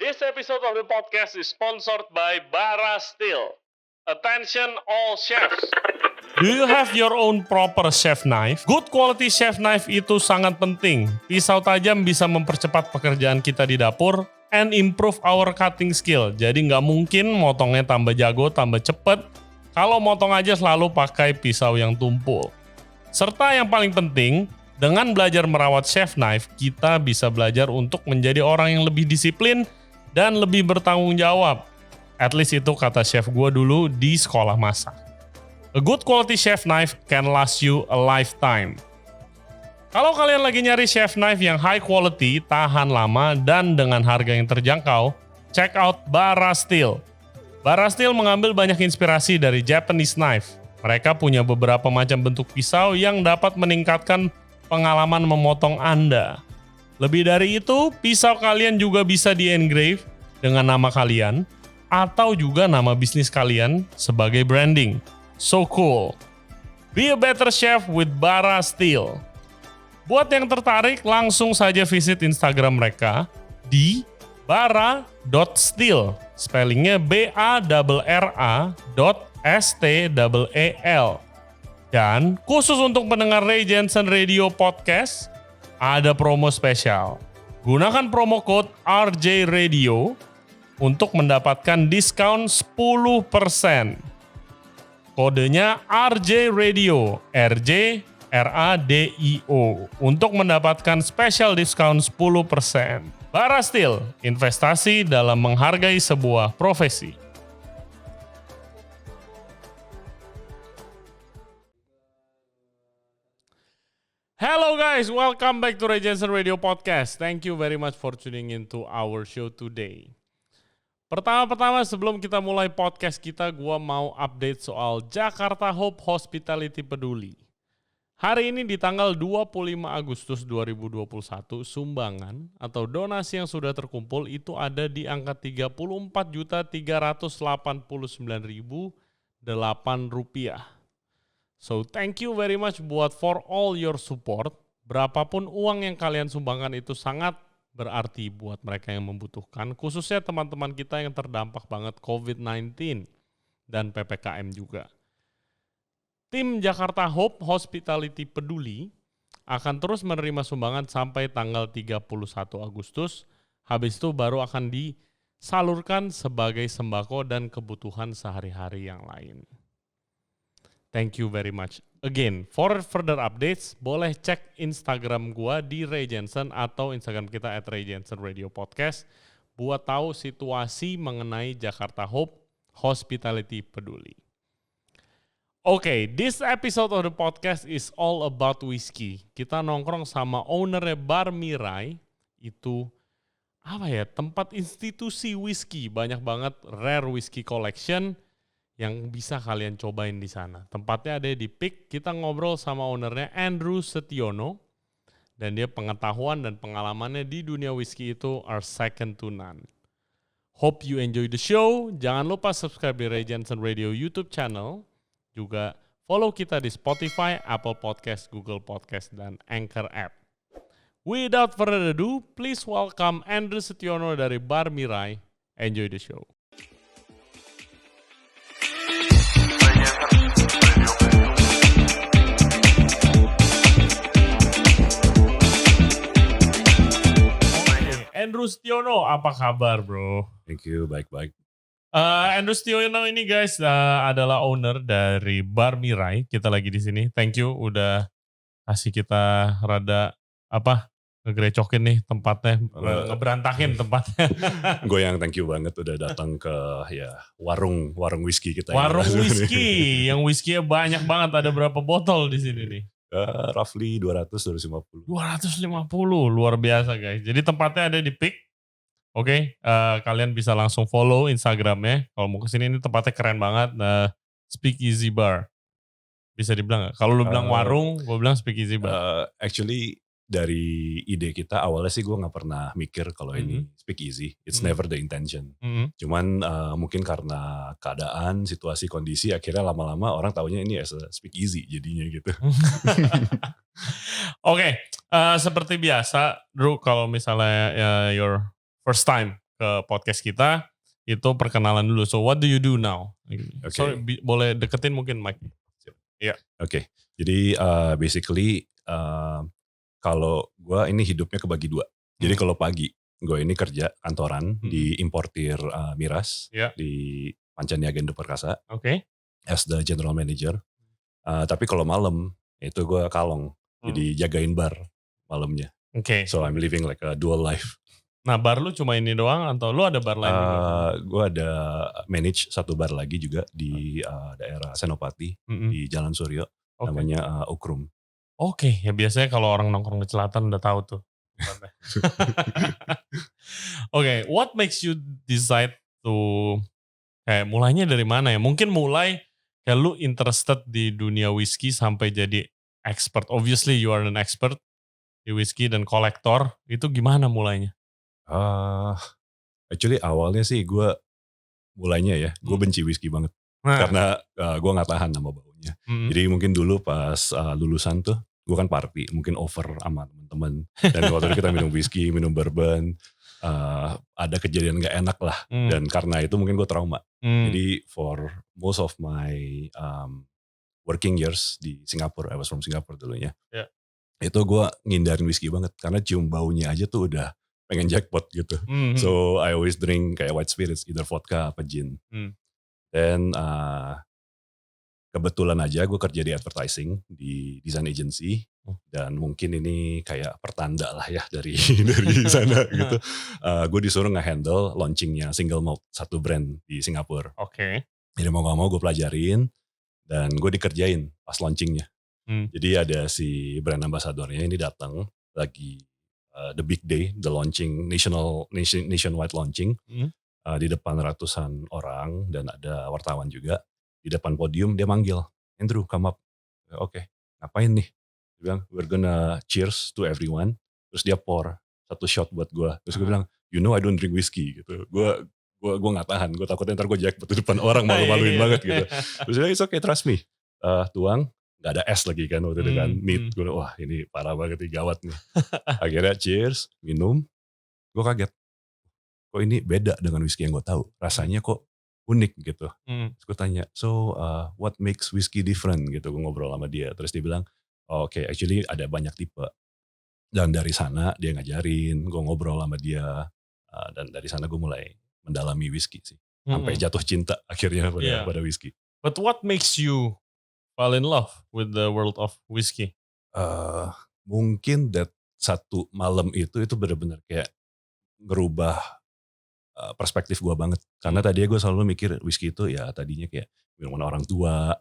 This episode of the podcast is sponsored by Bara Steel. Attention all chefs. Do you have your own proper chef knife? Good quality chef knife itu sangat penting. Pisau tajam bisa mempercepat pekerjaan kita di dapur and improve our cutting skill. Jadi nggak mungkin motongnya tambah jago, tambah cepet. Kalau motong aja selalu pakai pisau yang tumpul. Serta yang paling penting, dengan belajar merawat chef knife, kita bisa belajar untuk menjadi orang yang lebih disiplin dan lebih bertanggung jawab. At least itu kata chef gue dulu di sekolah masak. A good quality chef knife can last you a lifetime. Kalau kalian lagi nyari chef knife yang high quality, tahan lama, dan dengan harga yang terjangkau, check out Bara Steel. Bara Steel mengambil banyak inspirasi dari Japanese knife. Mereka punya beberapa macam bentuk pisau yang dapat meningkatkan pengalaman memotong Anda. Lebih dari itu, pisau kalian juga bisa di-engrave dengan nama kalian atau juga nama bisnis kalian sebagai branding. So cool. Be a better chef with Bara Steel. Buat yang tertarik, langsung saja visit Instagram mereka di bara.steel. Spellingnya BARRA.STEEL. Dan khusus untuk pendengar Ray Jensen Radio Podcast, ada promo spesial. Gunakan promo code RJ Radio untuk mendapatkan diskon 10%. Kodenya RJ Radio, RJ RADIO, untuk mendapatkan special diskon 10%. Bara Steel, investasi dalam menghargai sebuah profesi. Hello guys, welcome back to Ray Jensen Radio Podcast. Thank you very much for tuning into our show today. Pertama-tama sebelum kita mulai podcast kita, gua mau update soal Jakarta Hope Hospitality Peduli. Hari ini di tanggal 25 Agustus 2021, sumbangan atau donasi yang sudah terkumpul itu ada di angka Rp34.389.008. So thank you very much buat for all your support. Berapapun uang yang kalian sumbangkan itu sangat berarti buat mereka yang membutuhkan. Khususnya teman-teman kita yang terdampak banget COVID-19 dan PPKM juga. Tim Jakarta Hope Hospitality Peduli akan terus menerima sumbangan sampai tanggal 31 Agustus. Habis itu baru akan disalurkan sebagai sembako dan kebutuhan sehari-hari yang lain. Thank you very much. Again, for further updates, boleh cek Instagram gua di Ray Jensen atau Instagram kita @RayJensenRadioPodcast buat tahu situasi mengenai Jakarta Hope Hospitality Peduli. Okay, this episode of the podcast is all about whiskey. Kita nongkrong sama ownernya Bar Mirai, itu tempat institusi whiskey, banyak banget rare whiskey collection yang bisa kalian cobain di sana. Tempatnya ada di PIK. Kita ngobrol sama ownernya Andrew Setiono, dan dia pengetahuan dan pengalamannya di dunia whiskey itu are second to none. Hope you enjoy the show. Jangan lupa subscribe di Ray Jensen Radio YouTube channel. Juga follow kita di Spotify, Apple Podcast, Google Podcast, dan Anchor app. Without further ado, please welcome Andrew Setiono dari Bar Mirai. Enjoy the show. Andrew Setiono, apa kabar bro? Thank you, baik-baik. Andrew Setiono ini guys adalah owner dari Bar Mirai. Kita lagi di sini. Thank you udah kasih kita rada ngegerecokin nih tempatnya, ngeberantakin tempatnya. Gue yang thank you banget udah datang ke warung whisky kita. Warung whisky, yang whisky-nya banyak banget. Ada berapa botol di sini nih? Roughly 200-250. 250, luar biasa guys. Jadi tempatnya ada di PIK. Oke, kalian bisa langsung follow Instagramnya. Kalau mau kesini, ini tempatnya keren banget. Speakeasy Bar. Bisa dibilang gak? Kalau lu bilang warung, gue bilang Speakeasy Bar. Actually dari ide kita awalnya sih gue gak pernah mikir kalau ini speakeasy. It's never the intention. Cuman mungkin karena keadaan, situasi, kondisi, akhirnya lama-lama orang taunya ini as a speakeasy jadinya gitu. Oke, seperti biasa Drew, kalau misalnya your first time ke podcast kita, itu perkenalan dulu. So what do you do now? Oke. Sorry, boleh deketin mungkin mic. Iya. Oke. Jadi basically kalau gue ini hidupnya kebagi dua. Jadi kalau pagi gue ini kerja kantoran di importir miras di Pancaniaga Indo Perkasa. Oke. As the general manager. Tapi kalau malam itu gue kalong. Jadi jagain bar malamnya. Oke. So I'm living like a dual life. Nah bar lu cuma ini doang atau lu ada bar lain juga? Gue ada manage satu bar lagi juga di daerah Senopati di Jalan Suryo. Namanya Ukrum. Oke, ya biasanya kalau orang nongkrong di selatan udah tahu tuh. Oke, what makes you decide to mulainya dari mana ya? Mungkin mulai kayak lu interested di dunia whiskey sampai jadi expert. Obviously you are an expert di whiskey dan kolektor. Itu gimana mulainya? Actually awalnya sih gue mulainya ya, gue benci whiskey banget. Karena gue gak tahan sama baunya. Jadi mungkin dulu pas lulusan tuh, gue kan party, mungkin over sama teman-teman. Dan waktu itu kita minum whiskey, minum bourbon, ada kejadian gak enak lah. Dan karena itu mungkin gue trauma. Jadi for most of my working years di Singapura, I was from Singapore dulunya. Itu gue ngindarin whiskey banget. Karena cium baunya aja tuh udah pengen jackpot gitu. So I always drink kayak white spirits, either vodka apa gin. Dan kebetulan aja gue kerja di advertising di design agency dan mungkin ini kayak pertanda lah ya dari sana gitu. Gue disuruh nge-handle launchingnya single malt satu brand di Singapura. Oke. Jadi mau gak mau gue pelajarin dan gue dikerjain pas launchingnya. Jadi ada si brand ambassadornya ini datang lagi the big day, the launching nationwide launching. Di depan ratusan orang dan ada wartawan juga. Di depan podium dia manggil, Andrew come up. Oke, ngapain nih? Dia bilang, we're gonna cheers to everyone. Terus dia pour satu shot buat gue. Terus gue bilang, you know I don't drink whiskey gitu. Gue gak tahan, gue takutnya ntar gue jackpot di depan orang, malu-maluin banget gitu. Terus dia bilang, it's okay, trust me. Tuang, gak ada es lagi kan waktu itu kan, neat. Gue bilang, wah ini parah banget nih, gawat nih. Akhirnya cheers, minum, gue kaget. Kok ini beda dengan whiskey yang gue tahu, rasanya kok unik gitu. Terus gue tanya, so what makes whiskey different gitu, gue ngobrol sama dia. Terus dia bilang, okay, actually ada banyak tipe. Dan dari sana dia ngajarin, gue ngobrol sama dia. Dan dari sana gue mulai mendalami whiskey sih. Sampai jatuh cinta akhirnya pada whiskey. But what makes you fall in love with the world of whiskey? Mungkin that satu malam itu benar-benar kayak ngerubah perspektif gue banget. Karena tadinya gue selalu mikir whiskey itu ya tadinya kayak minuman orang tua,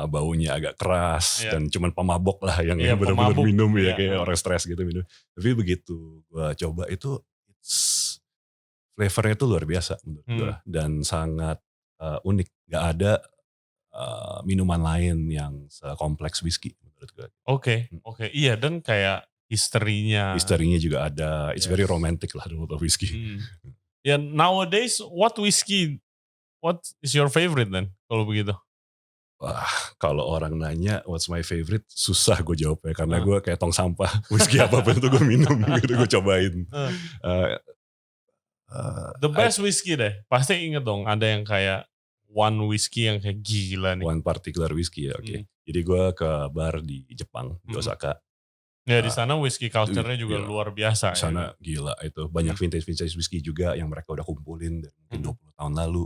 baunya agak keras, dan cuman pemabok lah yang benar-benar minum ya, kayak orang stres gitu minum. Tapi begitu gue coba itu, flavornya itu luar biasa menurut gue. Dan sangat unik. Gak ada minuman lain yang sekompleks whiskey menurut gue. Oke. Iya dan kayak historinya juga ada. It's very romantic lah the world of whiskey. Ya nowadays what is your favorite then kalau begitu? Wah, kalau orang nanya what's my favorite, susah gue jawabnya karena gue kayak tong sampah. Whisky apapun itu gue minum gitu, gue cobain. The best whiskey deh, pasti inget dong ada yang kayak one whiskey yang kayak gila nih. One particular whiskey ya, oke. Jadi gue ke bar di Jepang, di Osaka. Ya di sana whiskey culture-nya juga luar biasa. Di sana gila itu, banyak vintage whiskey juga yang mereka udah kumpulin dari mungkin 20 tahun lalu.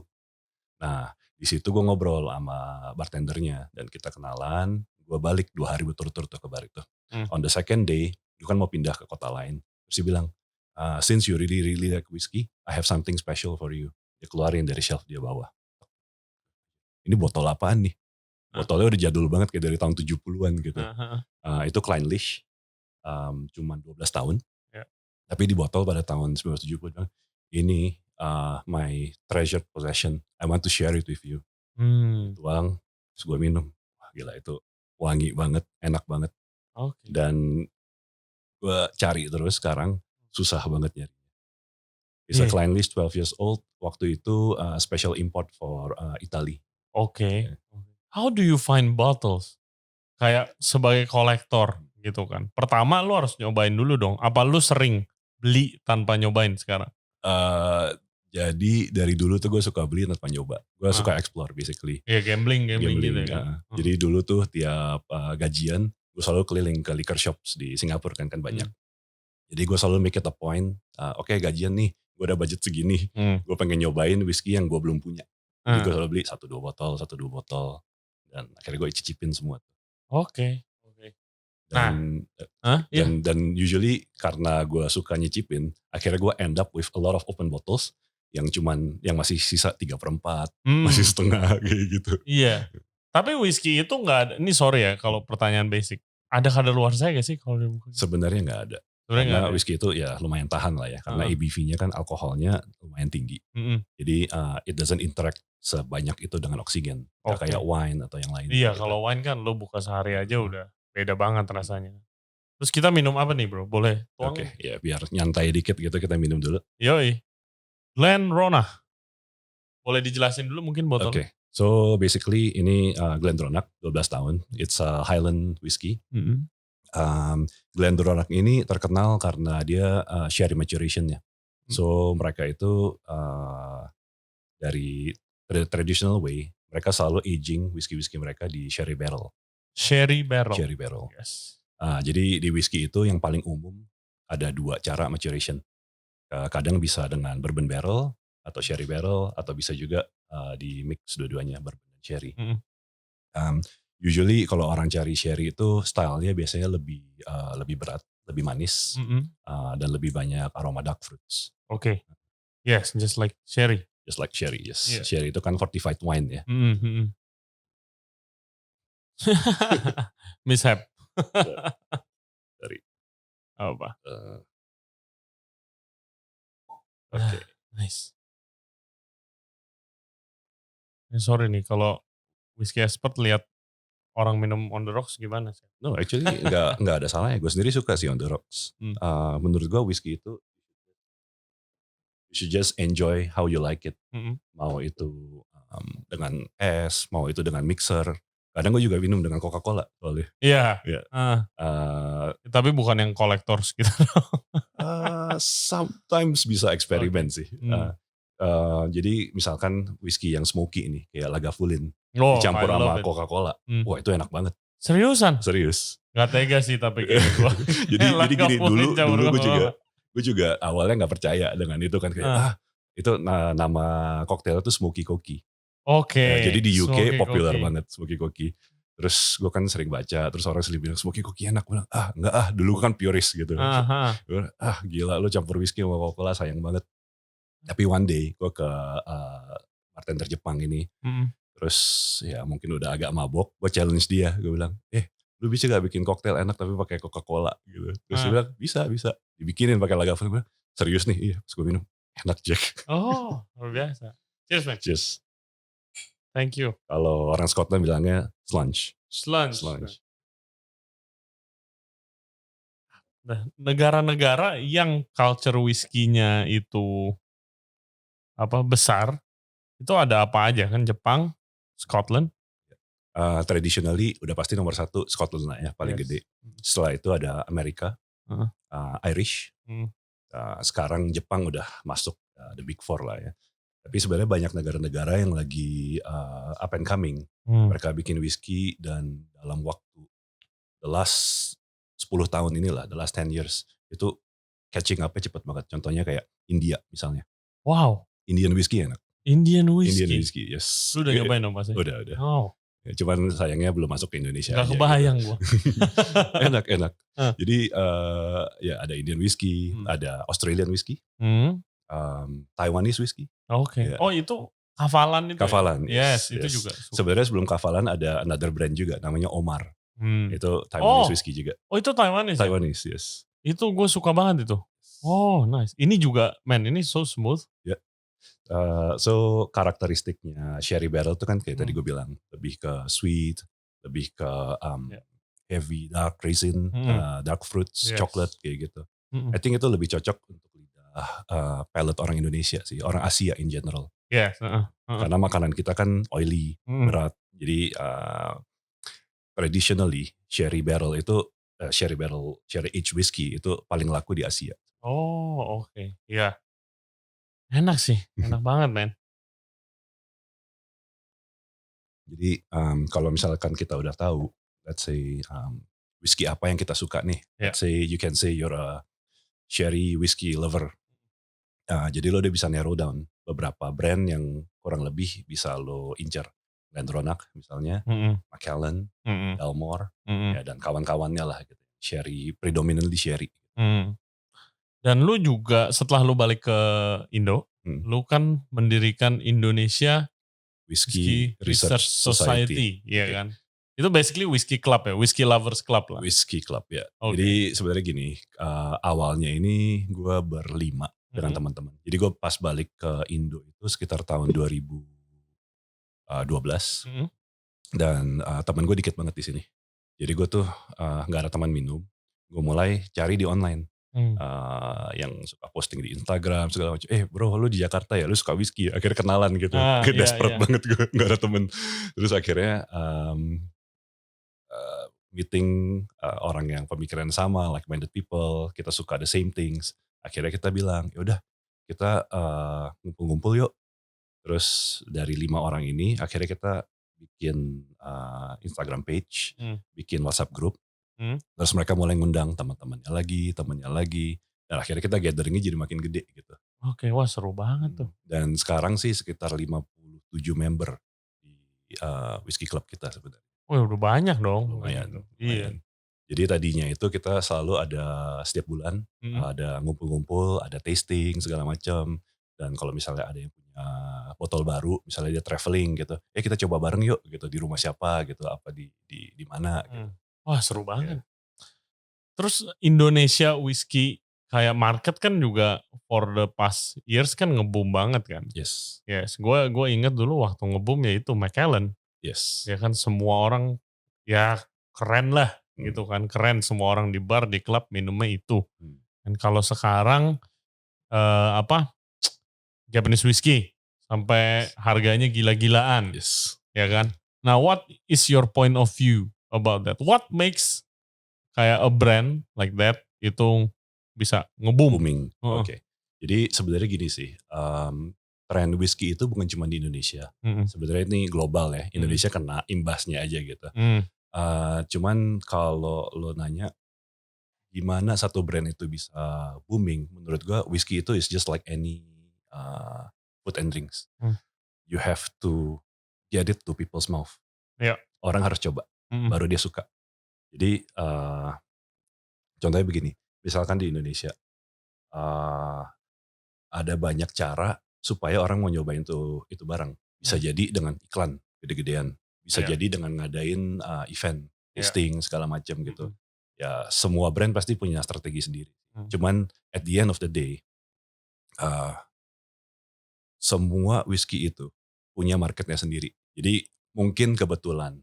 Nah di situ gue ngobrol sama bartendernya dan kita kenalan. Gue balik 2 hari berturut-turut ke bar itu. On the second day, gue kan mau pindah ke kota lain. Terus dia bilang, since you really like whiskey, I have something special for you. Dia keluarin dari shelf dia bawa. Ini botol apaan nih? Botolnya udah jadul banget kayak dari tahun 70-an gitu. Itu Clynelish. Cuma 12 tahun. Tapi di botol pada tahun 1970 ini my treasured possession. I want to share it with you. Tuang, terus gue minum. Wah gila itu wangi banget, enak banget. Dan gue cari terus sekarang, susah banget nyari. It's a Clynelish 12 years old. Waktu itu special import for Italy. Oke. How do you find bottles? Kayak sebagai kolektor gitu kan. Pertama lu harus nyobain dulu dong. Apa lu sering beli tanpa nyobain sekarang? Jadi dari dulu tuh gue suka beli tanpa nyoba. Gue Ah, suka explore basically. ya gambling gitu ya kan. Jadi dulu tuh tiap gajian gue selalu keliling ke liquor shops di Singapura kan banyak. Jadi gue selalu make it a point, oke gajian nih, gue udah budget segini, gue pengen nyobain whisky yang gue belum punya. Jadi gue selalu beli 1-2 botol, dan akhirnya gue cicipin semua. Oke. Nah, Dan iya. usually karena gue suka nyicipin, akhirnya gue end up with a lot of open bottles yang masih sisa 3/4, masih setengah kayak gitu. Iya. Tapi whisky itu nggak ada, ini sorry ya kalau pertanyaan basic. Ada kadaluarsanya nggak sih kalau dibuka? Sebenarnya nggak ada. Sebenarnya nggak Karena ada ya? whisky itu ya lumayan tahan lah ya, karena ABV-nya kan alkoholnya lumayan tinggi. Jadi it doesn't interact sebanyak itu dengan oksigen. Gak kayak wine atau yang lain. Iya, gitu. kalau wine kan lo buka sehari aja udah beda banget rasanya. Terus kita minum apa nih bro? Boleh tuangin? Oke, ya biar nyantai dikit gitu kita minum dulu. Yoi. GlenDronach. Boleh dijelasin dulu mungkin botolnya? Oke, so basically ini GlenDronach 12 tahun. It's a Highland whiskey. GlenDronach ini terkenal karena dia sherry maturation-nya. So mereka itu dari traditional way, mereka selalu aging whisky-whisky mereka di sherry barrel. Sherry barrel. Sherry barrel. Yes. Jadi di whisky itu yang paling umum ada 2 cara maturation. Kadang bisa dengan bourbon barrel atau sherry barrel, atau bisa juga di mix dua-duanya bourbon dan sherry. Usually kalau orang cari sherry itu stylenya biasanya lebih berat, lebih manis, dan lebih banyak aroma dark fruits. Oke. Yes, just like sherry. Just like sherry, yes. Yeah. Sherry itu kan fortified wine ya. Mishap. Dari Apa? Oke. Nice. Sorry nih kalau whisky expert lihat orang minum on the rocks gimana sih? No, actually nggak ada salahnya. Gue sendiri suka sih on the rocks. Menurut gue whisky itu you should just enjoy how you like it. Mau itu dengan es, mau itu dengan mixer. Kadang gue juga minum dengan Coca-Cola soalnya. Iya. Tapi bukan yang collectors gitu. Sometimes bisa eksperimen sih. Jadi misalkan whisky yang smoky ini, kayak Lagavulin, dicampur sama Coca-Cola. Wah itu enak banget. Seriusan? Serius. Gak tega sih tapi kayak gue. jadi gini, dulu gue juga awalnya gak percaya dengan itu kan. Kayak itu nama koktail itu Smoky Koki. Oke. Jadi di UK populer banget Smoky Koki. Terus gue kan sering baca, terus orang sering bilang Smoky Koki enak. Gue bilang, enggak dulu kan purist gitu. Gue bilang, gila lu campur whisky sama Coca-Cola sayang banget. Tapi one day gue ke bartender Jepang ini. Terus ya mungkin udah agak mabok, gue challenge dia. Gue bilang, lu bisa gak bikin koktail enak tapi pakai Coca-Cola gitu. Terus dia bilang, bisa. Dibikinin pakai Lagavulin. Gue bilang, serius nih? Iya. Terus gue minum, enak Jack. Oh, luar biasa. Cheers man. Cheers. Thank you. Kalau orang Scotland bilangnya slunch. Slunch. Nah, negara-negara yang culture whisky-nya itu besar, itu ada apa aja kan? Jepang, Scotland. Traditionally udah pasti nomor 1 Scotland lah ya, paling gede. Setelah itu ada Amerika, Irish. Sekarang Jepang udah masuk the big four lah ya. Tapi sebenarnya banyak negara-negara yang lagi up and coming. Mereka bikin whisky dan dalam waktu the last 10 tahun inilah, the last 10 years, itu catching up-nya cepet banget. Contohnya kayak India misalnya. Wow. Indian whisky enak. Indian whisky, yes. Lu udah nyobain dong pasti? Udah. Oh. Cuman sayangnya belum masuk ke Indonesia. Gak kebayang gue. Enak. Jadi ya ada Indian whisky, ada Australian whisky, Taiwanese whisky. Oke. Oh itu Kavalan itu? Kavalan, yes. Itu juga. Sebenarnya sebelum Kavalan ada another brand juga, namanya Omar. Itu Taiwanese whisky juga. Oh itu Taiwanese? Taiwanese, yes. Itu gue suka banget itu. Oh nice. Ini juga, ini so smooth. Ya. So karakteristiknya sherry barrel itu kan kayak tadi gue bilang, lebih ke sweet, lebih ke heavy dark raisin, dark fruits, chocolate kayak gitu. I think itu lebih cocok untuk lidah palate orang Indonesia sih, orang Asia in general. Yes. Karena makanan kita kan oily, berat. Jadi traditionally sherry aged whiskey itu paling laku di Asia. Oh oke. Iya. Enak sih, enak banget men. Jadi kalau misalkan kita udah tahu, let's say whisky apa yang kita suka nih. Ya. Let's say you can say you're a sherry whiskey lover. Jadi lo udah bisa narrow down beberapa brand yang kurang lebih bisa lo incer. GlenDronach misalnya, Mhm, Macallan, mhm, Dalmore, mhm, ya dan kawan-kawannya lah gitu. Sherry, predominantly sherry. mhm. Dan lu juga setelah lu balik ke Indo, Hmm. lu kan mendirikan Indonesia Whiskey Whiskey Research Research Society. Society, iya Oke. kan? Itu basically whiskey club ya, whiskey lovers club lah. Whiskey Club ya. Oke. Jadi sebenarnya gini, awalnya ini gue berlima dengan Mhm, teman-teman. Jadi gue pas balik ke Indo itu sekitar tahun 2012 mhm, dan teman gue dikit banget di sini. Jadi gue tuh nggak ada teman minum. Gue mulai cari di online. mmm. Yang suka posting di Instagram segala macam. Bro, lu di Jakarta ya, lu suka whisky ya? Akhirnya kenalan gitu. Ah, Kayak iya desperate iya. banget gue, nggak ada temen. Terus akhirnya meeting orang yang pemikiran sama, like-minded people, kita suka the same things. Akhirnya kita bilang, ya udah kita ngumpul-ngumpul yuk. Terus dari 5 orang ini akhirnya kita bikin Instagram page, Mmm, bikin WhatsApp group. mhm. Terus mereka mulai ngundang teman-temannya lagi, temannya lagi. Dan akhirnya kita gatheringnya jadi makin gede gitu. Oke, wah seru banget tuh. Dan sekarang sih sekitar 57 member di Whiskey Club kita sebenarnya. Wih udah banyak dong kayak Lumayan, gitu. Iya. lumayan. Jadi tadinya itu kita selalu ada setiap bulan, Mhm. ada ngumpul-ngumpul, ada tasting segala macam. Dan kalau misalnya ada yang punya botol baru, misalnya dia traveling gitu, kita coba bareng yuk gitu di rumah siapa gitu, apa di mana gitu. Mmm. Wah seru Ya, banget. Terus Indonesia whiskey kayak market kan juga for the past years kan nge-boom banget kan. yes, Yes, gua inget dulu waktu nge-boom ya itu Macallan. yes. Ya kan semua orang, ya keren lah Hmm, gitu kan, keren semua orang di bar, di klub minumnya itu. hmm, Dan kalau sekarang, apa, Japanese whiskey sampai harganya gila-gilaan, yes. ya kan. Nah, what is your point of view about that? What makes kayak a brand like that itu bisa nge-boom? Booming, Heeh, oke. Jadi sebenarnya gini sih, tren whisky itu bukan cuma di Indonesia. mhm, Sebenarnya ini global ya, mhm, Indonesia kena imbasnya aja gitu. mmm, Cuman kalau lo nanya gimana satu brand itu bisa booming, menurut gua whisky itu is just like any food and drinks. mmm, You have to get it to people's mouth. iya, Orang harus coba, mhm, baru dia suka. Jadi contohnya begini, misalkan di Indonesia eh, ada banyak cara supaya orang mau nyobain itu barang. Bisa mmm, jadi dengan iklan gede-gedean, bisa iya, jadi dengan ngadain event, iya, tasting segala macam gitu. mhm, Ya semua brand pasti punya strategi sendiri. mmm, Cuman at the end of the day, uh, semua whisky itu punya marketnya sendiri. Jadi mungkin kebetulan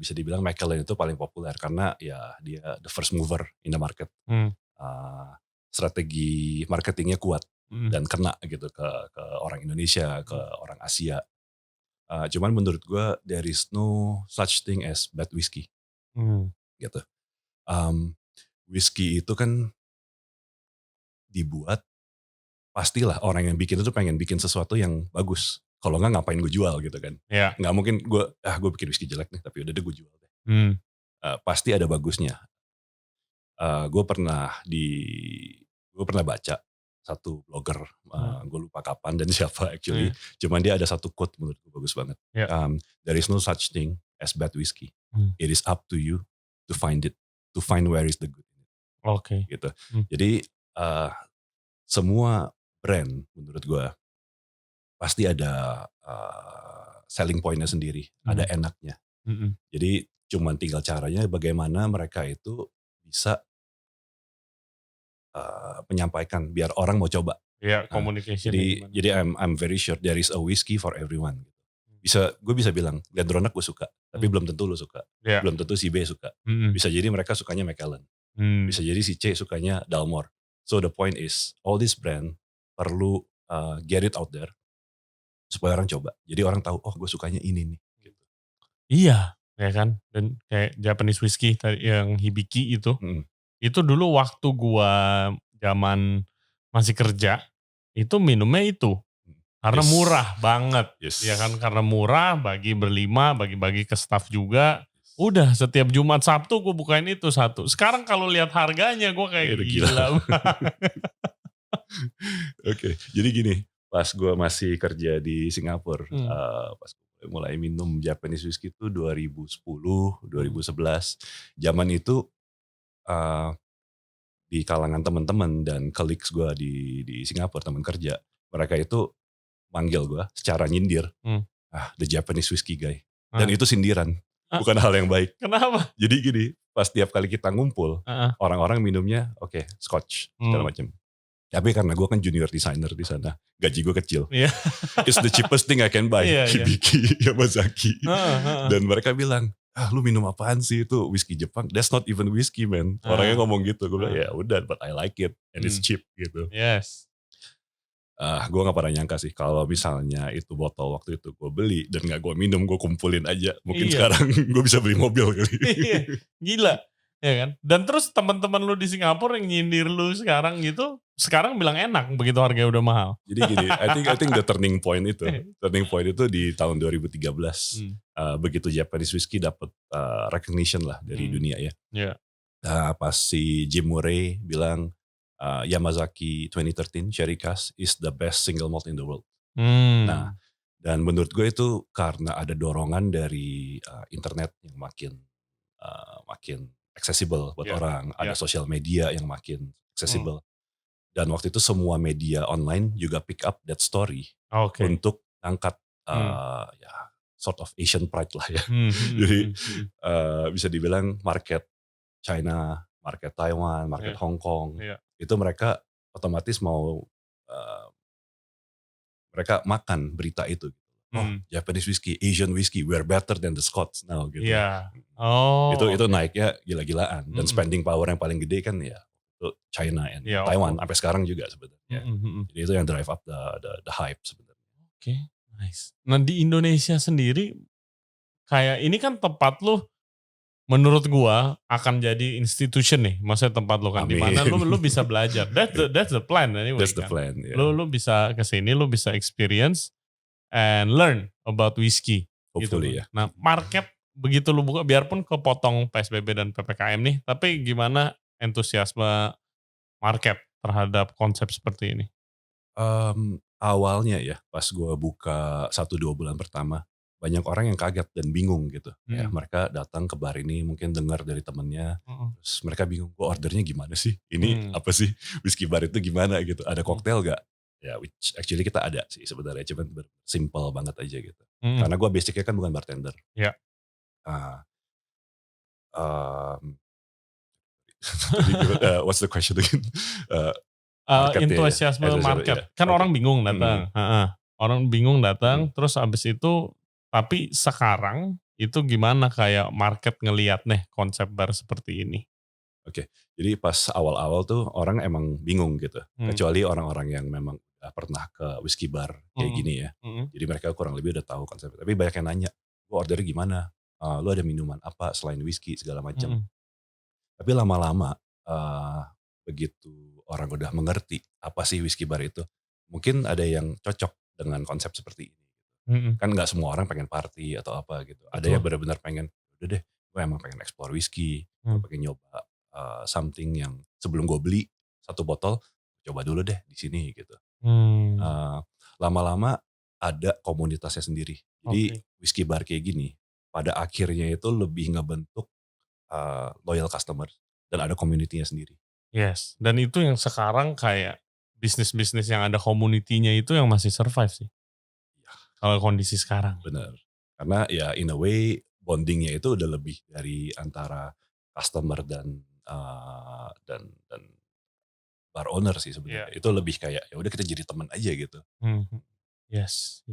bisa dibilang Macallan itu paling populer karena ya dia the first mover in the market. mmm, uh, Strategi marketingnya kuat mhm, dan kena gitu ke orang Indonesia, ke mhm, orang Asia. Cuman menurut gue there is no such thing as bad whiskey mmm, gitu. Um, Whiskey itu kan dibuat pastilah orang yang bikin itu pengen bikin sesuatu yang bagus. Kalau nggak ngapain gue jual gitu kan. iya, Nggak mungkin gue bikin whiskey jelek nih tapi udah deh gue jual deh. mmm, Pasti ada bagusnya. Gue gue pernah baca satu blogger, mhm, gue lupa kapan dan siapa actually. iya, Cuman dia ada satu quote menurut gue bagus banget. iya, There is no such thing as bad whiskey. mmm, It is up to you to find it, to find where is the good in it, oke, gitu. mmm, Jadi uh, semua brand menurut gue pasti ada selling pointnya sendiri, ada mhm, enaknya. mhm. Jadi cuman tinggal caranya bagaimana mereka itu bisa menyampaikan biar orang mau coba. Iya, Nah, communication-nya jadi gimana? jadi I'm very sure there is a whiskey for everyone. Gue bisa bilang GlenDronach gue suka, tapi Mmm, belum tentu lo suka. iya, Belum tentu si B suka. mhm, Bisa jadi mereka sukanya Macallan. mmm, Bisa jadi si C sukanya Dalmore. So the point is all this brand perlu get it out there supaya orang coba. Jadi orang tahu oh gue sukanya ini nih. Gitu. iya, ya kan, dan kayak Japanese whiskey tadi yang Hibiki Mm, itu dulu waktu gua zaman masih kerja, itu minumnya itu. Karena Yes. murah banget. Yes. Ya kan, karena murah, bagi berlima, bagi-bagi ke staff juga. Udah setiap Jumat Sabtu gue bukain itu satu. Sekarang kalau lihat harganya gue kayak Itu gila. Oke, jadi gini, pas gue masih kerja di Singapura, Hmm. pas gue mulai minum Japanese whiskey itu 2010, 2011. Zaman itu di kalangan teman-teman dan colleagues gue di Singapura, teman kerja, mereka itu manggil gue secara nyindir, the Japanese whiskey guy. Dan itu sindiran, bukan hal yang baik. Kenapa? Jadi gini, pas tiap kali kita ngumpul, orang-orang minumnya Scotch segala macam. Tapi karena gue kan junior designer di sana, gaji gue kecil. Yeah. It's the cheapest thing I can buy, Hibiki, Yamazaki. Dan mereka bilang, lu minum apaan sih itu whiskey Jepang? That's not even whiskey, man. Orangnya ngomong gitu. Gue bilang, ya udah, but I like it and it's cheap gitu. Yes. Gue gak pernah nyangka sih kalau misalnya itu botol waktu itu gue beli dan gak gue minum, gue kumpulin aja. Mungkin sekarang gue bisa beli mobil kali. Iya, gila. Ya kan? Dan terus teman-teman lu di Singapura yang nyindir lu sekarang gitu, sekarang bilang enak begitu harganya udah mahal. Jadi gini, I think the turning point itu di tahun 2013. Begitu Japanese whiskey dapat recognition lah dari dunia ya. Yeah. Pas si Jim Murray bilang Yamazaki 2013 Sherry Cask is the best single malt in the world. Nah, dan menurut gue itu karena ada dorongan dari internet yang makin accessible buat orang, ada sosial media yang makin accessible. Dan waktu itu semua media online juga pick up that story untuk angkat sort of Asian pride lah ya. Jadi bisa dibilang market China, market Taiwan, market Hong Kong, itu mereka otomatis mau mereka makan berita itu. Japanese whiskey, Asian whiskey, we're better than the Scots now gitu. Itu naiknya gila-gilaan dan spending power yang paling gede kan ya itu China and Taiwan sampai sekarang juga sebenarnya. Jadi itu yang drive up the hype sebenarnya. Oke, nice. Nah di Indonesia sendiri kayak ini kan tempat lu menurut gua akan jadi institution nih, maksudnya tempat lu kan di mana lu bisa belajar. That's the plan anyway. That's the plan. Yeah. Lu bisa kesini, lu bisa experience and learn about whiskey. Hopefully gitu. Nah market begitu lu buka, biarpun kepotong PSBB dan PPKM nih, tapi gimana entusiasme market terhadap konsep seperti ini? Awalnya ya pas gue buka 1-2 bulan pertama, banyak orang yang kaget dan bingung gitu. Ya, mereka datang ke bar ini mungkin dengar dari temennya, terus mereka bingung, gue ordernya gimana sih? Ini apa sih? Whiskey bar itu gimana gitu? Ada koktail gak? Ya, which actually kita ada sih sebenarnya, cuman simple banget aja gitu. Karena gue basicnya kan bukan bartender. Ya. What's the question again? Entusiasme market. Kan orang bingung datang. Orang bingung datang, terus abis itu, tapi sekarang itu gimana kayak market ngelihat nih konsep bar seperti ini? Oke, jadi pas awal-awal tuh orang emang bingung gitu. Kecuali orang-orang yang memang pernah ke whiskey bar kayak gini ya. Jadi mereka kurang lebih udah tahu konsepnya. Tapi banyak yang nanya, gue ordernya gimana? Lu ada minuman apa selain whiskey segala macam. Tapi lama-lama begitu orang udah mengerti apa sih whiskey bar itu, mungkin ada yang cocok dengan konsep seperti ini. Kan gak semua orang pengen party atau apa gitu. Ada yang benar-benar pengen, udah deh gue emang pengen explore whiskey, gue pengen nyoba something yang sebelum gue beli 1 botol, coba dulu deh di sini gitu. Lama-lama ada komunitasnya sendiri. Jadi whiskey bar kayak gini, pada akhirnya itu lebih ngebentuk loyal customer dan ada community-nya sendiri. Yes, dan itu yang sekarang kayak bisnis-bisnis yang ada community-nya itu yang masih survive sih. Ya. Kalau kondisi sekarang. Benar. Karena ya in a way bondingnya itu udah lebih dari antara customer dan bar owner sih sebenarnya. Itu lebih kayak ya udah kita jadi teman aja gitu. Yes.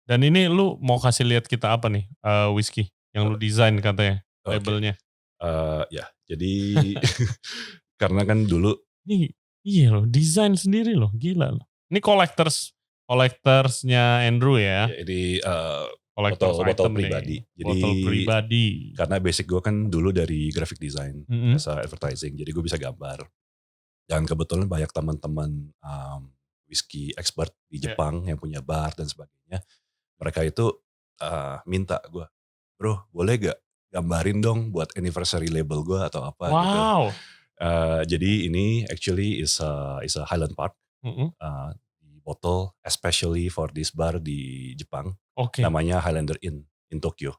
Dan ini lu mau kasih lihat kita apa nih whisky yang lu desain katanya labelnya? Ya, jadi karena kan dulu iya loh, desain sendiri loh, gila loh. Ini collectorsnya Andrew ya. Jadi botol pribadi. Jadi botol pribadi. Karena basic gue kan dulu dari graphic design, jasa advertising, jadi gue bisa gambar. Dan kebetulan banyak teman-teman whisky expert di Ya. Jepang yang punya bar dan sebagainya. Mereka itu minta gue, bro boleh gak gambarin dong buat anniversary label gue atau apa gitu. Wow. Jadi ini actually is a Highland Park. Mm-mm. Di botol especially for this bar di Jepang. Oke. Namanya Highlander Inn in Tokyo.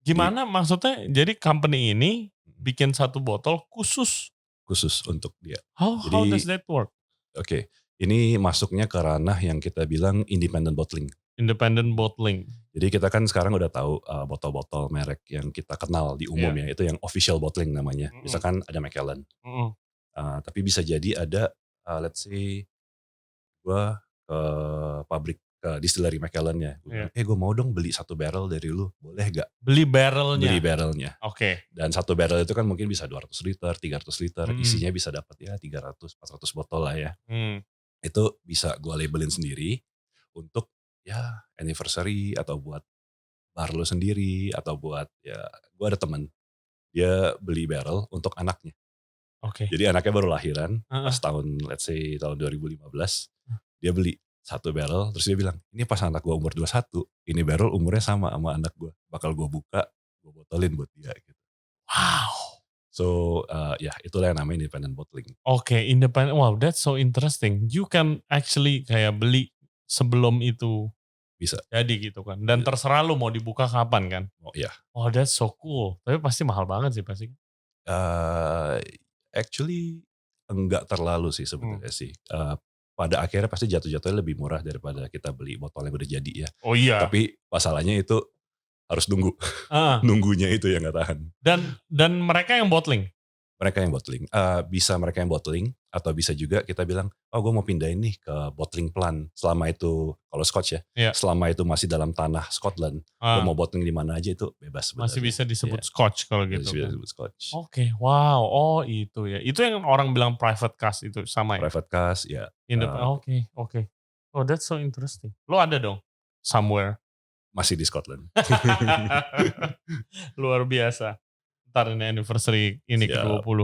Gimana maksudnya? Jadi company ini bikin satu botol khusus. Khusus untuk dia. How does Jadi that work? Oke, ini masuknya ke ranah yang kita bilang independent bottling. Independent bottling. Jadi kita kan sekarang udah tahu botol-botol merek yang kita kenal di umum ya, itu yang official bottling namanya. Misalkan ada Macallan. Tapi bisa jadi ada let's say gue ke pabrik, ke distillery Macallan-nya. Gue bilang, gue mau dong beli 1 barrel dari lu, boleh gak? Beli barrelnya? Beli barrelnya. Oke. Dan 1 barrel itu kan mungkin bisa 200 liter, 300 liter, isinya bisa dapat ya 300, 400 botol lah ya. Itu bisa gue labelin sendiri untuk ya anniversary atau buat bar lu sendiri atau buat ya gue ada temen dia beli barrel untuk anaknya. Oke. Jadi anaknya baru lahiran pas tahun let's say tahun 2015 dia beli 1 barrel terus dia bilang ini pas anak gue umur 21 ini barrel umurnya sama anak gue bakal gue buka gue botolin buat dia gitu. Wow. So ya itulah yang namanya independent bottling. Oke, independent. Wow, that's so interesting. You can actually kayak beli sebelum itu bisa jadi gitu kan. Dan terserah lu mau dibuka kapan kan. Oh iya. Oh that's so cool. Tapi pasti mahal banget sih pasti. Actually enggak terlalu sih sebenarnya sih. Pada akhirnya pasti jatuh-jatuhnya lebih murah daripada kita beli botol yang udah jadi ya. Oh iya. Tapi masalahnya itu harus nunggu. Nunggunya itu yang gak tahan. Dan mereka yang bottling? Mereka yang bottling. Bisa mereka yang bottling atau bisa juga kita bilang, oh gue mau pindahin nih ke bottling plant. Selama itu, kalau Scotch ya, selama itu masih dalam tanah Scotland, gue mau bottling di mana aja itu bebas sebenarnya. Masih bisa disebut Scotch kalau gitu. Masih bisa disebut Scotch. Oke, wow. Oh itu ya. Itu yang orang bilang private cask itu sama ya? Private cask, ya. Oke. Oh that's so interesting. Lo ada dong? Somewhere? Masih di Scotland. Luar biasa. Ntar ini anniversary ini ke-20.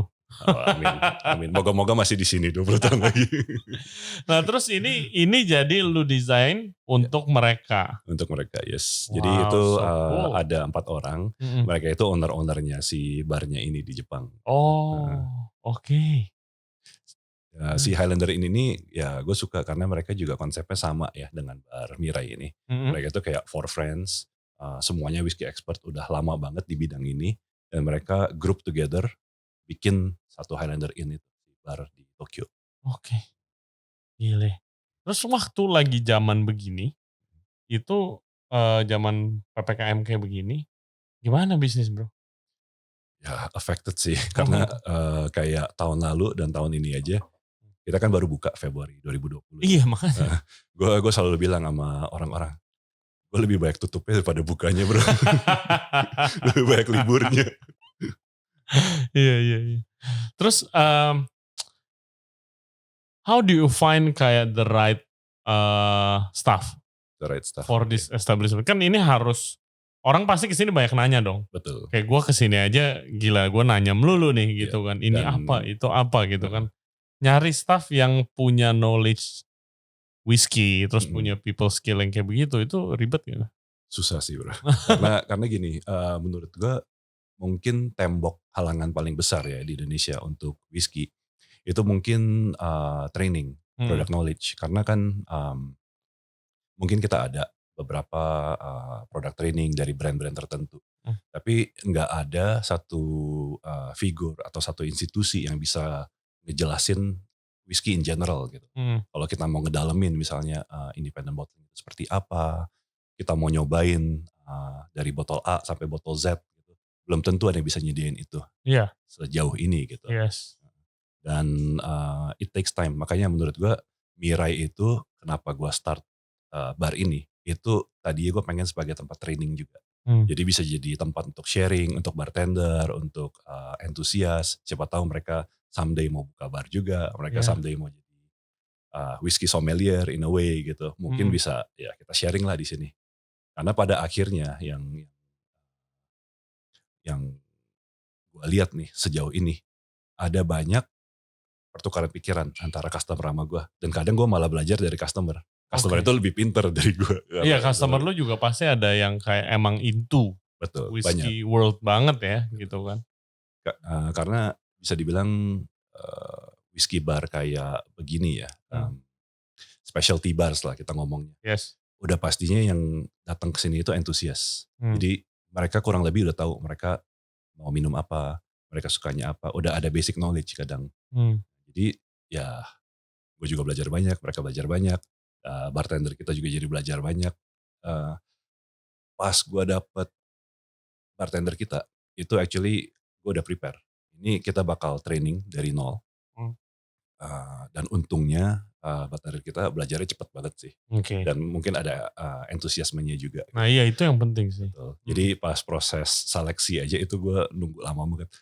Oh, amin. Moga-moga masih di sini 20 tahun lagi. Nah terus ini jadi lu desain untuk mereka? Untuk mereka, yes. Wow, jadi itu so cool. ada 4 orang. Mereka itu owner-ownernya si barnya ini di Jepang. Oh, oke. Si Highlander ini ya gue suka karena mereka juga konsepnya sama ya dengan bar Mirai ini. Mereka itu kayak for friends. Semuanya whiskey expert udah lama banget di bidang ini. Dan mereka group together bikin satu Highlander Inn itu di bar di Tokyo. Oke. Gile. Terus waktu lagi zaman begini, itu zaman PPKM kayak begini, gimana bisnis bro? Ya affected sih, karena kayak tahun lalu dan tahun ini aja, kita kan baru buka Februari 2020. Iya makanya. Gue selalu bilang sama orang-orang, gue lebih banyak tutupnya daripada bukanya bro. Lebih banyak liburnya. Iya. Terus how do you find kayak the right staff? The right staff. For this establishment. Kan ini harus, orang pasti kesini banyak nanya dong. Betul. Kayak gue kesini aja gila, gue nanya melulu nih gitu kan. Ini apa, itu apa gitu kan. Nyari staff yang punya knowledge whiskey, terus punya people skill yang kayak begitu, itu ribet gitu. Susah sih bro. karena gini, menurut gue mungkin tembok halangan paling besar ya di Indonesia untuk whiskey itu mungkin training, product knowledge. Karena kan mungkin kita ada beberapa product training dari brand-brand tertentu. Tapi nggak ada satu figur atau satu institusi yang bisa ngejelasin whiskey in general gitu. Kalau kita mau ngedalemin misalnya independent bottling itu seperti apa, kita mau nyobain dari botol A sampai botol Z gitu. Belum tentu ada yang bisa nyediain itu. Iya. Sejauh ini gitu. Yes. Dan it takes time. Makanya menurut gue Mirai itu kenapa gue start bar ini, itu tadinya gue pengen sebagai tempat training juga. Jadi bisa jadi tempat untuk sharing, untuk bartender, untuk entusias. Siapa tahu mereka someday mau buka bar juga, mereka someday mau jadi whiskey sommelier in a way gitu. Mungkin bisa ya kita sharing lah di sini. Karena pada akhirnya yang gue lihat nih sejauh ini, ada banyak pertukaran pikiran antara customer sama gue. Dan kadang gue malah belajar dari customer. Customer itu lebih pinter dari gue. Iya, customer lu juga pasti ada yang kayak emang into betul, whiskey world banget ya gitu kan. Karena bisa dibilang whiskey bar kayak begini ya, specialty bars lah kita ngomongnya. Yes. Udah pastinya yang datang ke sini itu antusias. Jadi mereka kurang lebih udah tahu mereka mau minum apa, mereka sukanya apa, udah ada basic knowledge kadang. Jadi ya gue juga belajar banyak, mereka belajar banyak, bartender kita juga jadi belajar banyak. Pas gue dapet bartender kita, itu actually gue udah prepare. Ini kita bakal training dari nol. Dan untungnya bartender kita belajarnya cepet banget sih. Dan mungkin ada entusiasmenya juga. Nah iya itu yang penting sih. Betul. Jadi pas proses seleksi aja itu gue nunggu lama banget.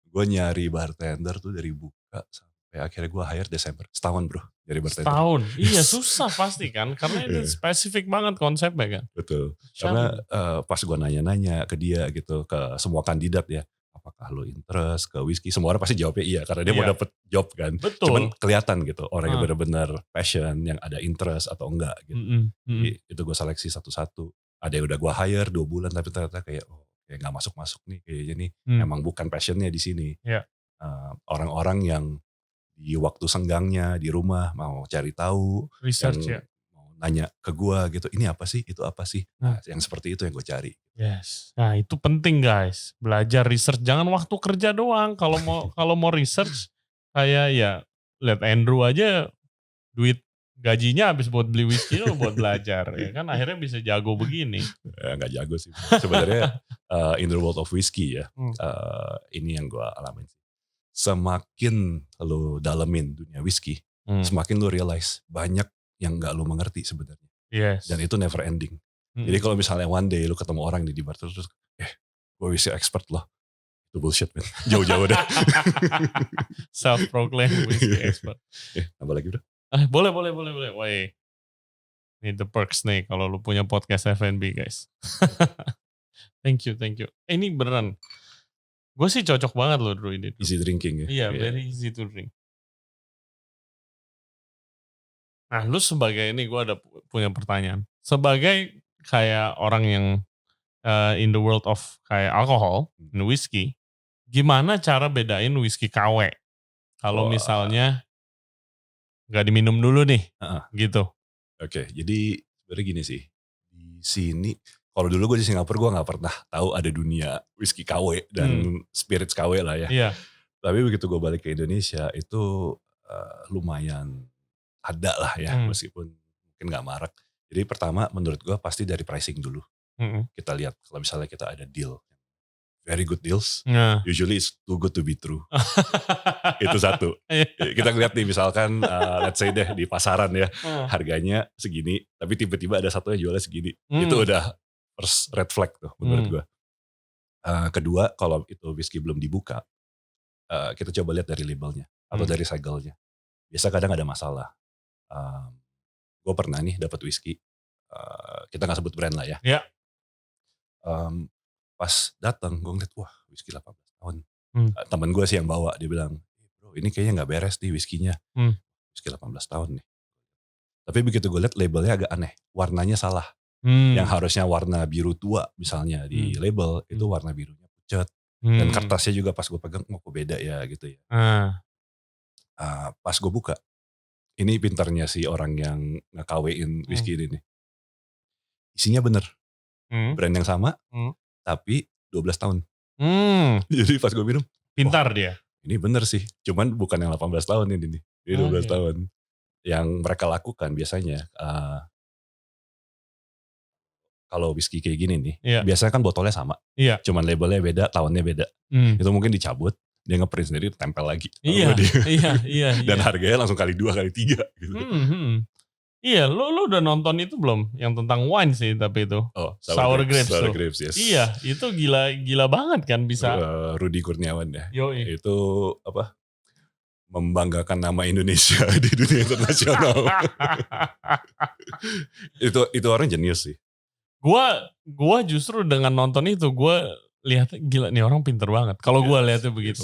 Gue nyari bartender tuh dari buka sampai akhirnya gue hire Desember. Setahun bro dari bartender. Setahun? Iya susah pasti kan. Karena itu spesifik banget konsepnya kan. Betul. Karena pas gue nanya-nanya ke dia gitu, ke semua kandidat ya. Apakah lo interest ke whisky? Semua orang pasti jawabnya iya. Karena dia mau dapet job kan. Betul. Cuman kelihatan gitu. Orang yang benar-benar passion, yang ada interest atau enggak gitu. Jadi itu gue seleksi satu-satu. Ada yang udah gue hire 2 bulan tapi ternyata kayak kayak gak masuk-masuk nih. Kayaknya nih emang bukan passionnya di sini. Orang-orang yang di waktu senggangnya di rumah mau cari tahu. Research ya. Nanya ke gue gitu, ini apa sih, itu apa sih. Nah, yang seperti itu yang gue cari. Yes. Nah itu penting guys, belajar research. Jangan waktu kerja doang. Kalau mau research, kayak ya lihat Andrew aja, duit gajinya habis buat beli whisky lo buat belajar. Ya kan akhirnya bisa jago begini. Gak jago sih. Sebenarnya in the world of whiskey ya, ini yang gue alamin. Semakin lo dalemin dunia whiskey, semakin lo realize banyak yang gak lo mengerti sebenarnya. Yes. Dan itu never ending. Jadi kalau misalnya one day lo ketemu orang di bar terus, gue whiskey expert loh. Itu bullshit man. Jauh-jauh dah. Self-proclaimed whiskey expert. Tambah lagi bro? Boleh. Wah, ini the perks nih kalau lo punya podcast F&B guys. Thank you. Ini beneran. Gue sih cocok banget loh Drew ini. Easy drinking ya? Iya, very easy to drink. Nah, lu sebagai ini gue ada punya pertanyaan. Sebagai kayak orang yang in the world of kayak alkohol, whiskey, gimana cara bedain whiskey KW? Kalau misalnya nggak diminum dulu nih, gitu. Oke, jadi sebenarnya gini sih. Di sini, kalau dulu gue di Singapura gue nggak pernah tahu ada dunia whiskey KW dan spirits KW lah ya. Iya. Tapi begitu gue balik ke Indonesia itu lumayan ada lah ya, meskipun mungkin gak marak. Jadi pertama menurut gue pasti dari pricing dulu. Kita lihat kalau misalnya kita ada deal, very good deals, usually it's too good to be true. Itu satu. Kita lihat nih misalkan let's say deh di pasaran ya, harganya segini, tapi tiba-tiba ada satu yang jualnya segini. Itu udah first red flag tuh menurut gue. Kedua, kalau itu whisky belum dibuka, kita coba lihat dari labelnya atau dari segelnya. Biasa kadang ada masalah. Gue pernah nih dapat whisky, kita gak sebut brand lah ya. Yeah. Pas datang gue ngeliat, wah whisky 18 tahun. Temen gue sih yang bawa, dia bilang, bro ini kayaknya gak beres nih whiskynya. Whisky 18 tahun nih. Tapi begitu gue liat labelnya agak aneh, warnanya salah. Yang harusnya warna biru tua misalnya di label, itu warna birunya pucat. Dan kertasnya juga pas gue pegang, kok beda ya gitu ya. Pas gue buka, ini pintarnya si orang yang nge-KW-in whisky ini nih. Isinya bener. Brand yang sama, tapi 12 tahun. Jadi pas gue minum. Pintar dia. Ini bener sih. Cuman bukan yang 18 tahun ini nih. Ini 12 tahun. Yang mereka lakukan biasanya. Kalau whisky kayak gini nih. Biasanya kan botolnya sama. Cuman labelnya beda, tahunnya beda. Itu mungkin dicabut. Dia nge-print sendiri, tempel lagi. Iya. Dan harganya langsung kali 2, kali 3 gitu. Iya, lu udah nonton itu belum? Yang tentang wine sih tapi itu. Sour Grapes. Sour Grapes, yes. Iya, itu gila banget kan bisa. Rudy Kurniawan ya. Yoi. Itu apa? Membanggakan nama Indonesia di dunia internasional. itu orang jenius sih. Gua justru dengan nonton itu gue lihat gila nih orang pinter banget. Kalau gue lihatnya begitu.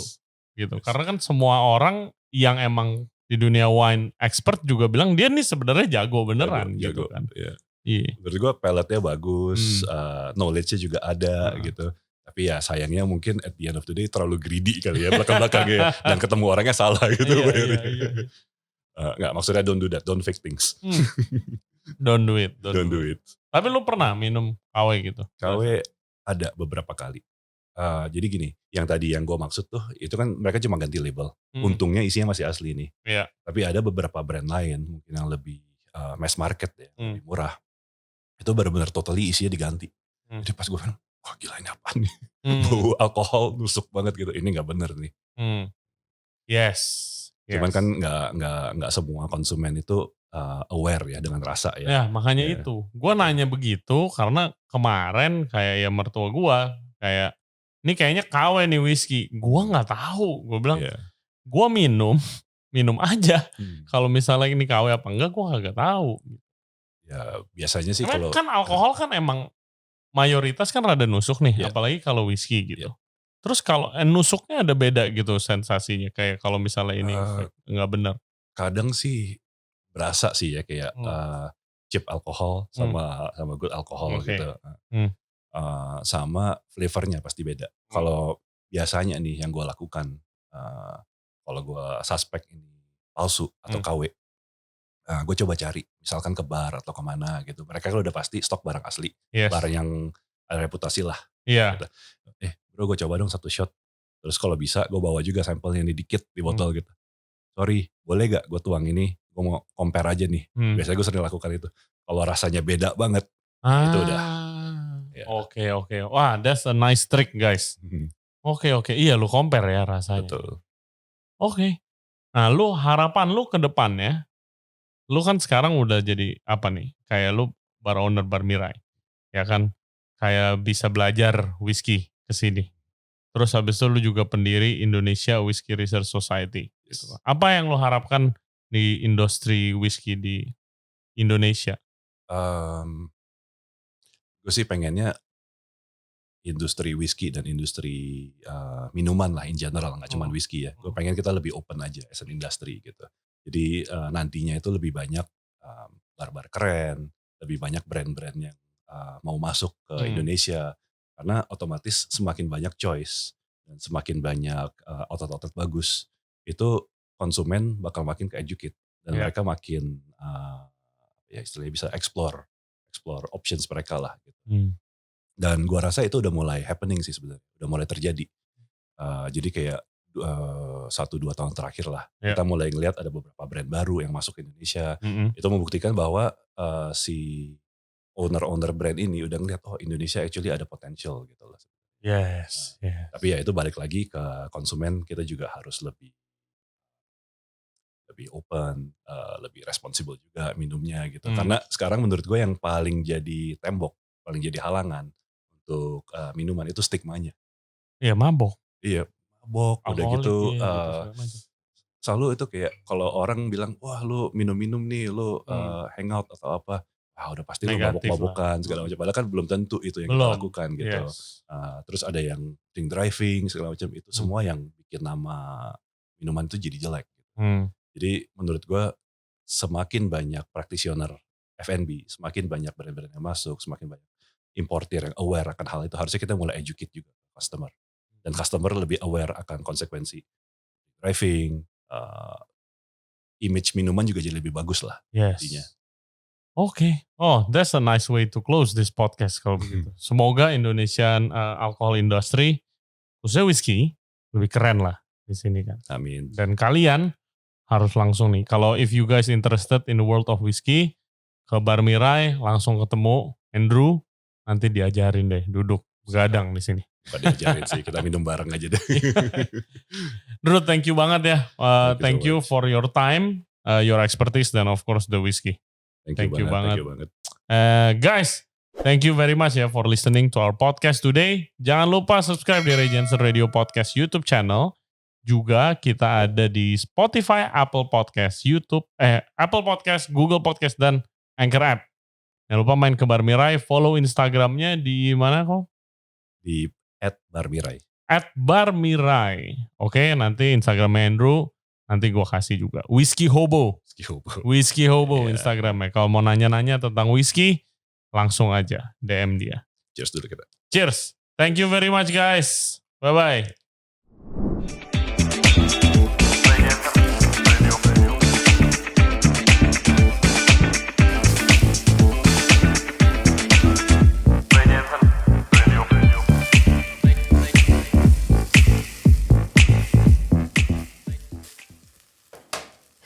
Gitu. Karena kan semua orang yang emang di dunia wine expert juga bilang dia nih sebenarnya jago beneran gitu kan. Iya. Iya. Menurut gue palette-nya bagus, knowledge-nya juga ada gitu. Tapi ya sayangnya mungkin at the end of the day terlalu greedy kali ya belakang-belakangnya ya. Dan ketemu orangnya salah gitu. Iya. Enggak, maksudnya don't do that, don't fake things. Don't do it. Don't do it. Tapi lu pernah minum KW gitu? KW ada beberapa kali. Jadi gini, yang tadi yang gue maksud tuh, itu kan mereka cuma ganti label. Untungnya isinya masih asli nih. Iya. Tapi ada beberapa brand lain mungkin yang lebih mass market ya, lebih murah. Itu benar-benar totally isinya diganti. Jadi pas gue bilang, wah gila ini apaan nih? Bau alkohol nusuk banget gitu. Ini nggak bener nih. Yes. Cuman kan nggak semua konsumen itu aware ya dengan rasa ya. Ya makanya itu. Gue nanya begitu karena kemarin kayak ya mertua gue kayak ini kayaknya KW nih whisky. Gue nggak tahu. Gue bilang gue minum aja. Kalau misalnya ini KW apa enggak gue nggak tahu. Ya biasanya sih kalau kalau kan alkohol kan emang mayoritas kan rada nusuk nih, apalagi kalau whisky gitu. Terus kalau nusuknya ada beda gitu sensasinya kayak kalau misalnya ini nggak benar. Kadang sih berasa sih ya kayak cheap alkohol sama good alkohol gitu. Sama flavornya pasti beda. Kalau biasanya nih yang gue lakukan, kalau gue suspek ini palsu atau KW, gue coba cari misalkan ke bar atau kemana gitu. Mereka kan udah pasti stok barang asli, bar yang ada reputasi lah. Gitu. Bro gue coba dong 1 shot. Terus kalau bisa gue bawa juga sampelnya nih dikit di botol gitu. Sorry, boleh gak gue tuang ini? Gue mau compare aja nih. Biasanya gue sering lakukan itu. Kalau rasanya beda banget, itu udah. Oke. Wah, that's a nice trick guys. Oke. Iya lu compare ya rasanya. Betul. Oke. Nah lu harapan lu ke depannya, lu kan sekarang udah jadi apa nih? Kayak lu bar owner Bar Mirai. Ya kan? Kayak bisa belajar whisky ke sini. Terus habis itu lu juga pendiri Indonesia Whisky Research Society. Gitu. Apa yang lu harapkan di industri whisky di Indonesia? Gue sih pengennya industri whisky dan industri minuman lah in general, gak cuma whisky ya. Gue pengen kita lebih open aja as an industry gitu. Jadi nantinya itu lebih banyak bar-bar keren, lebih banyak brand-brand yang mau masuk ke Indonesia. Karena otomatis semakin banyak choice dan semakin banyak outlet-outlet bagus, itu konsumen bakal makin ke-educate. Dan mereka makin ya istilahnya bisa explore options mereka lah. Gitu. Dan gua rasa itu udah mulai happening sih sebenarnya, udah mulai terjadi. Jadi kayak 1-2 tahun terakhir lah, kita mulai ngelihat ada beberapa brand baru yang masuk ke Indonesia. Itu membuktikan bahwa si owner brand ini udah ngeliat, oh Indonesia actually ada potential gitu loh. Yes. Tapi ya itu balik lagi ke konsumen, kita juga harus lebih open, lebih responsible juga minumnya gitu. Karena sekarang menurut gue yang paling jadi tembok, paling jadi halangan untuk minuman itu stigmanya. Iya mabok. Iya mabok, udah gitu. Gitu selalu itu kayak kalau orang bilang, wah lu minum-minum nih, lu hangout atau apa. Udah pasti lu mabok-mabokan segala macam. Padahal kan belum tentu itu yang kita lakukan gitu. Terus ada yang drink driving segala macam. Itu semua yang bikin nama minuman itu jadi jelek. Jadi menurut gue semakin banyak practitioner F&B, semakin banyak brand-brand yang masuk, semakin banyak importer yang aware akan hal itu. Harusnya kita mulai educate juga customer. Dan customer lebih aware akan konsekuensi driving, image minuman juga jadi lebih bagus lah. Yes. Oke. Oh, that's a nice way to close this podcast kalau begitu. Semoga Indonesian alcohol industry, khususnya whisky, lebih keren lah di sini kan. Amin. Dan kalian harus langsung nih, kalau if you guys interested in the world of whiskey, ke Bar Mirai langsung ketemu Andrew, nanti diajarin deh duduk begadang di sini. Bukan diajarin sih, kita minum bareng aja deh. Drew, thank you banget ya. Thank you for your time, your expertise, dan of course the whiskey. Thank you banget. Guys, thank you very much ya for listening to our podcast today. Jangan lupa subscribe di Ray Jensen Radio Podcast YouTube channel. Juga kita ada di Spotify, Apple Podcast, Apple Podcast, Google Podcast, dan Anchor App. Jangan lupa main ke Bar Mirai, follow Instagramnya di mana kok? Di @barmirai. @barmirai. Oke, nanti Instagramnya Andrew Nanti gue kasih juga. Whiskey Hobo. Whiskey Hobo Instagramnya. Kalau mau nanya-nanya tentang whiskey, langsung aja DM dia. Cheers dulu kita. Cheers. Thank you very much guys. Bye-bye.